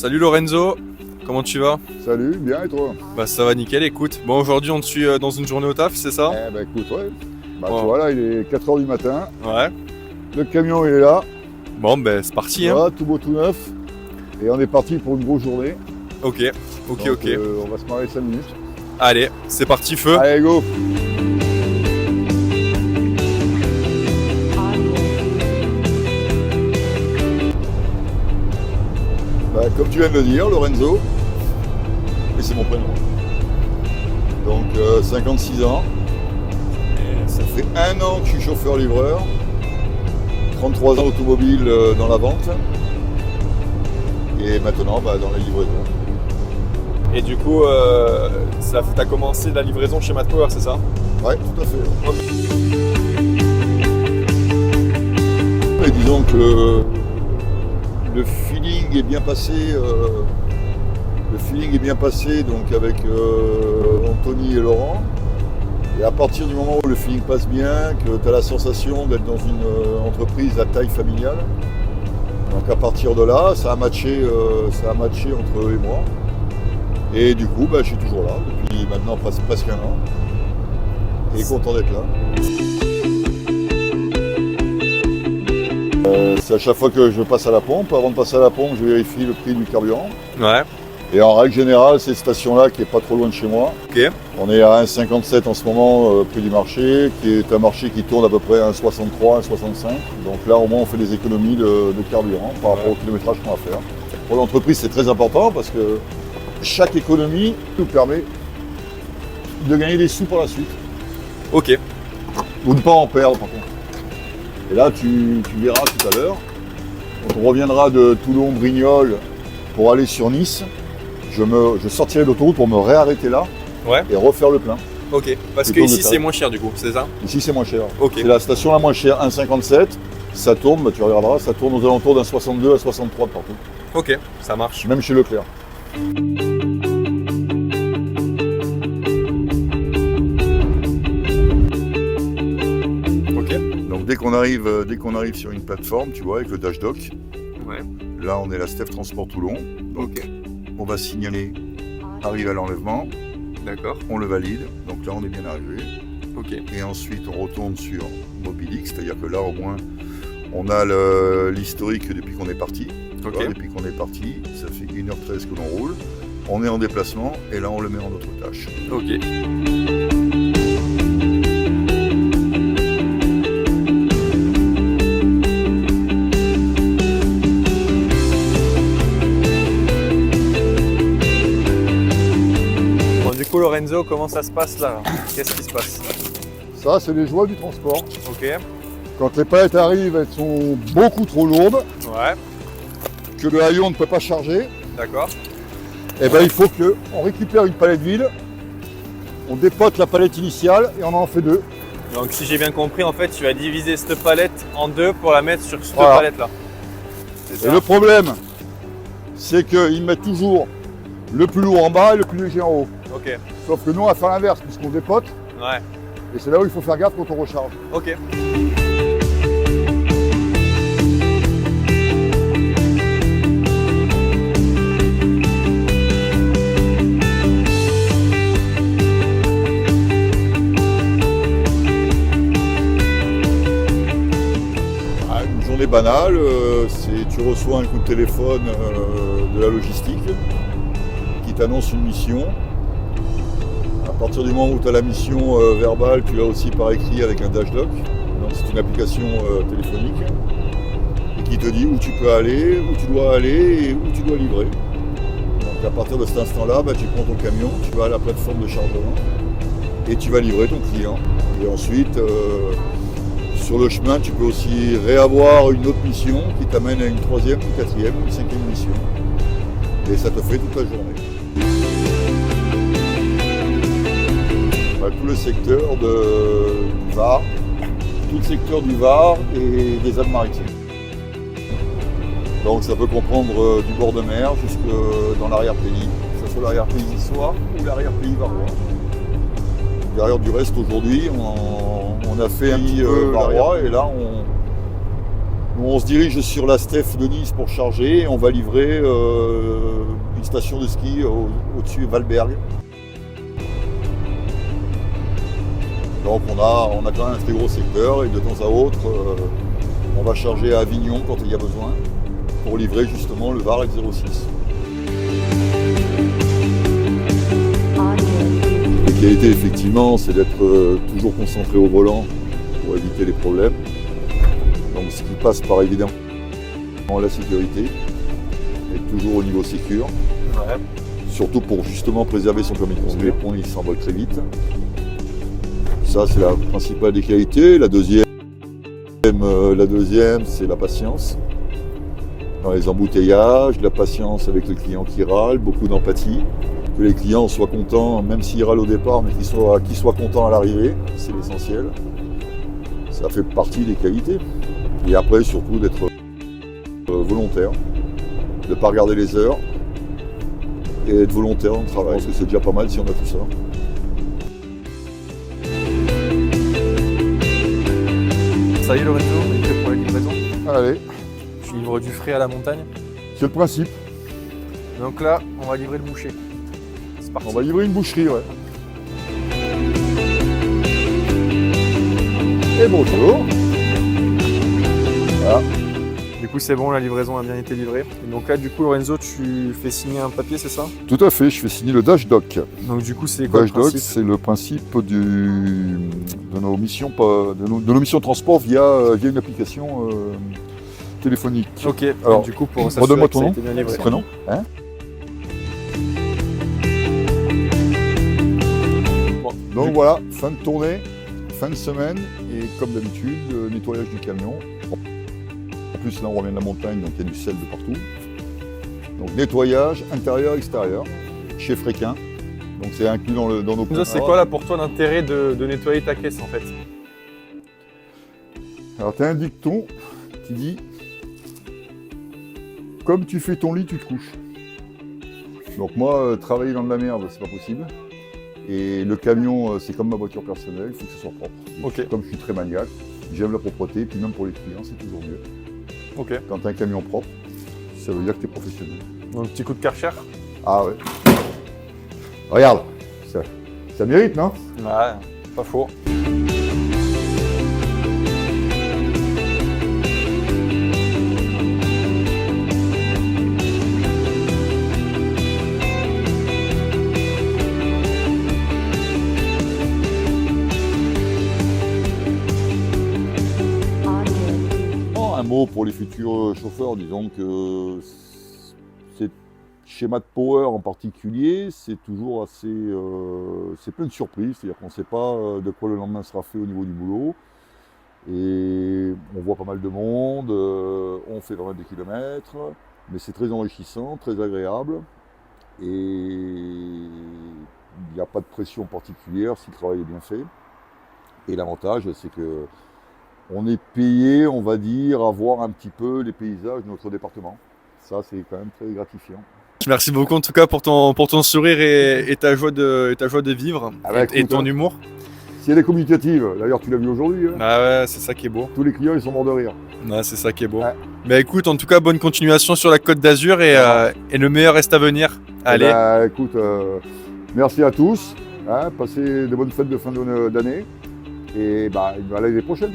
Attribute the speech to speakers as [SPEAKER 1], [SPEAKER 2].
[SPEAKER 1] Salut Lorenzo, comment tu vas?
[SPEAKER 2] Salut, bien et toi?
[SPEAKER 1] Bah ça va nickel, écoute. Bon aujourd'hui on te suit dans une journée au taf, c'est ça?
[SPEAKER 2] Eh ben écoute, ouais.
[SPEAKER 1] Bon.
[SPEAKER 2] Tu vois là, il est 4h du matin,
[SPEAKER 1] Ouais.
[SPEAKER 2] le camion il est là,
[SPEAKER 1] Bon ben c'est parti hein.
[SPEAKER 2] voilà, tout beau tout neuf, et on est parti pour une grosse journée.
[SPEAKER 1] Ok.
[SPEAKER 2] Donc, on va se marrer 5 minutes.
[SPEAKER 1] Allez, c'est parti feu.
[SPEAKER 2] Allez go! Bah, comme tu viens de le dire, Lorenzo, et c'est mon prénom. Donc 56 ans, et ça fait 1 an que je suis chauffeur-livreur, 33 ans automobile dans la vente, et maintenant dans la livraison.
[SPEAKER 1] Et du coup, t'as commencé la livraison chez Matt Power, c'est ça?
[SPEAKER 2] Ouais, tout à fait. Et disons que le feeling est bien passé. Donc avec Anthony et Laurent. Et à partir du moment où le feeling passe bien, que tu as la sensation d'être dans une entreprise à taille familiale, donc à partir de là, ça a matché entre eux et moi. Et du coup, je suis toujours là depuis maintenant presque 1 an. Et content d'être là. C'est à chaque fois que je passe à la pompe. Avant de passer à la pompe, je vérifie le prix du carburant.
[SPEAKER 1] Ouais.
[SPEAKER 2] Et en règle générale, cette station-là qui est pas trop loin de chez moi.
[SPEAKER 1] Ok.
[SPEAKER 2] On est à 1,57 en ce moment, prix du marché, qui est un marché qui tourne à peu près à 1,63, 1,65. Donc là, au moins, on fait des économies de carburant par rapport au kilométrage qu'on va faire. Pour l'entreprise, c'est très important parce que chaque économie nous permet de gagner des sous par la suite.
[SPEAKER 1] Ok.
[SPEAKER 2] Ou de ne pas en perdre par contre. Et là, tu verras tout à l'heure, quand on reviendra de Toulon-Brignoles pour aller sur Nice, je sortirai de l'autoroute pour me réarrêter là et refaire le plein.
[SPEAKER 1] Ok. Parce que ici c'est moins cher du coup, c'est ça?
[SPEAKER 2] Ici c'est moins cher.
[SPEAKER 1] Ok.
[SPEAKER 2] C'est la station la moins chère, 1,57. Ça tourne, tu regarderas, ça tourne aux alentours d'un 62 à 63 partout.
[SPEAKER 1] Ok, ça marche.
[SPEAKER 2] Même chez Leclerc. Donc dès qu'on arrive sur une plateforme, tu vois, avec le dash dock, là on est la Steph Transport Toulon. Donc on va signaler arrive à l'enlèvement.
[SPEAKER 1] D'accord.
[SPEAKER 2] On le valide, donc là on est bien arrivé.
[SPEAKER 1] Ok.
[SPEAKER 2] Et ensuite on retourne sur Mobilix, c'est-à-dire que là au moins on a l'historique depuis qu'on est parti.
[SPEAKER 1] Ok.
[SPEAKER 2] Vois, depuis qu'on est parti, ça fait 1h13 que l'on roule. On est en déplacement et là on le met en autre tâche.
[SPEAKER 1] Ok. Bon, du coup Lorenzo, comment ça se passe là? Qu'est-ce qui se passe?
[SPEAKER 2] Ça c'est les joies du transport.
[SPEAKER 1] Ok.
[SPEAKER 2] Quand les palettes arrivent, elles sont beaucoup trop lourdes,
[SPEAKER 1] Ouais.
[SPEAKER 2] que le haillon ne peut pas charger.
[SPEAKER 1] D'accord.
[SPEAKER 2] Et il faut qu'on récupère une palette vide, on dépote la palette initiale et on en fait 2.
[SPEAKER 1] Donc si j'ai bien compris, en fait, tu vas diviser cette palette en 2 pour la mettre sur cette
[SPEAKER 2] Voilà.
[SPEAKER 1] palette là.
[SPEAKER 2] Et le problème, c'est qu'ils mettent toujours le plus lourd en bas et le plus léger en haut.
[SPEAKER 1] Ok.
[SPEAKER 2] Sauf que nous, on va faire l'inverse, puisqu'on dépote,
[SPEAKER 1] Ouais.
[SPEAKER 2] et c'est là où il faut faire gaffe quand on recharge.
[SPEAKER 1] Ok.
[SPEAKER 2] Une journée banale, tu reçois un coup de téléphone de la logistique qui t'annonce une mission. À partir du moment où tu as la mission verbale, tu l'as aussi par écrit avec un dash dock. Donc c'est une application téléphonique et qui te dit où tu peux aller, où tu dois aller et où tu dois livrer. Donc à partir de cet instant-là, tu prends ton camion, tu vas à la plateforme de chargement et tu vas livrer ton client. Et ensuite, sur le chemin, tu peux aussi réavoir une autre mission qui t'amène à une 3e, une 4e, une 5e mission. Et ça te fait toute la journée. Tout le secteur du Var, tout le secteur du Var et des Alpes-Maritimes. Donc ça peut comprendre du bord de mer jusque dans l'arrière-pays, que ce soit l'arrière-pays niçois ou l'arrière-pays varois. Derrière du reste aujourd'hui, on a fait un petit peu varois et là Nous, on se dirige sur la Steph de Nice pour charger et on va livrer une station de ski au-dessus, Valberg. Donc on a quand même un très gros secteur et de temps à autre, on va charger à Avignon quand il y a besoin pour livrer justement le Var X06. La qualité effectivement, c'est d'être toujours concentré au volant pour éviter les problèmes. Donc ce qui passe par évidemment la sécurité, être toujours au niveau sécure.
[SPEAKER 1] Ouais.
[SPEAKER 2] Surtout pour justement préserver son permis de conduire. Les ponts ils s'envolent très vite. Ça c'est la principale des qualités. La deuxième c'est la patience. Dans les embouteillages, la patience avec le client qui râle, beaucoup d'empathie. Que les clients soient contents, même s'ils râlent au départ, mais qu'ils soient contents à l'arrivée, c'est l'essentiel. Ça fait partie des qualités. Et après surtout d'être volontaire, de ne pas regarder les heures et être volontaire dans le travail. Parce que c'est déjà pas mal si on a tout ça.
[SPEAKER 1] Ça y est Lorenzo, on est prêt pour la livraison.
[SPEAKER 2] Allez,
[SPEAKER 1] Tu livres du frais à la montagne.
[SPEAKER 2] c'est le principe.
[SPEAKER 1] Donc là, on va livrer le boucher. C'est parti.
[SPEAKER 2] On va livrer une boucherie, ouais. Et bonjour. Voilà.
[SPEAKER 1] Du coup, c'est bon, la livraison a bien été livrée. Et donc là, du coup, Lorenzo, tu fais signer un papier, c'est ça?
[SPEAKER 2] Tout à fait, je fais signer le Dash Doc.
[SPEAKER 1] Donc du coup, c'est quoi le
[SPEAKER 2] Dash Doc,
[SPEAKER 1] principe?
[SPEAKER 2] c'est le principe de nos missions de transport via une application téléphonique.
[SPEAKER 1] Ok,
[SPEAKER 2] Alors,
[SPEAKER 1] du coup, pour
[SPEAKER 2] redonne-moi
[SPEAKER 1] s'assurer que
[SPEAKER 2] ton
[SPEAKER 1] ça a
[SPEAKER 2] nom,
[SPEAKER 1] été bien livré.
[SPEAKER 2] prénom. Hein
[SPEAKER 1] Bon,
[SPEAKER 2] Donc
[SPEAKER 1] du-
[SPEAKER 2] voilà, fin de tournée, fin de semaine, et comme d'habitude, le nettoyage du camion. En plus là on revient de la montagne, donc il y a du sel de partout. Donc nettoyage intérieur, extérieur, chez Fréquin. Donc c'est inclus dans nos
[SPEAKER 1] Lorenzo,
[SPEAKER 2] contrats.
[SPEAKER 1] c'est quoi là pour toi l'intérêt de nettoyer ta caisse en fait?
[SPEAKER 2] Alors tu as un dicton qui dit « Comme tu fais ton lit, tu te couches ». Donc moi, travailler dans de la merde, c'est pas possible. Et le camion, c'est comme ma voiture personnelle, il faut que ce soit propre. Et
[SPEAKER 1] Ok.
[SPEAKER 2] Comme je suis très maniaque, j'aime la propreté, puis même pour les clients, c'est toujours mieux.
[SPEAKER 1] Ok.
[SPEAKER 2] Quand tu as un camion propre, ça veut dire que tu es professionnel.
[SPEAKER 1] Donc petit coup de Karcher.
[SPEAKER 2] Ah ouais. Regarde, ça mérite, non?
[SPEAKER 1] Ouais, pas faux.
[SPEAKER 2] Un mot pour les futurs chauffeurs, disons que ces schémas de power en particulier, c'est toujours assez... c'est plein de surprises, c'est-à-dire qu'on ne sait pas de quoi le lendemain sera fait au niveau du boulot. Et on voit pas mal de monde, on fait pas mal de kilomètres, mais c'est très enrichissant, très agréable. Et il n'y a pas de pression particulière si le travail est bien fait. Et l'avantage, c'est que on est payé, on va dire, à voir un petit peu les paysages de notre département. Ça, c'est quand même très gratifiant.
[SPEAKER 1] Merci beaucoup en tout cas pour ton sourire et ta joie de vivre
[SPEAKER 2] Ah bah,
[SPEAKER 1] et
[SPEAKER 2] écoute,
[SPEAKER 1] ton
[SPEAKER 2] hein.
[SPEAKER 1] humour.
[SPEAKER 2] Si elle est communicative, d'ailleurs tu l'as vu aujourd'hui, hein,
[SPEAKER 1] Ah ouais, c'est ça qui est beau.
[SPEAKER 2] tous les clients ils sont morts de rire.
[SPEAKER 1] Ouais, c'est ça qui est beau.
[SPEAKER 2] Ouais.
[SPEAKER 1] Mais écoute, en tout cas, bonne continuation sur la Côte d'Azur et le meilleur reste à venir. Allez,
[SPEAKER 2] Eh ben, écoute, merci à tous, hein, passez de bonnes fêtes de fin d'année et bah, à l'année prochaine.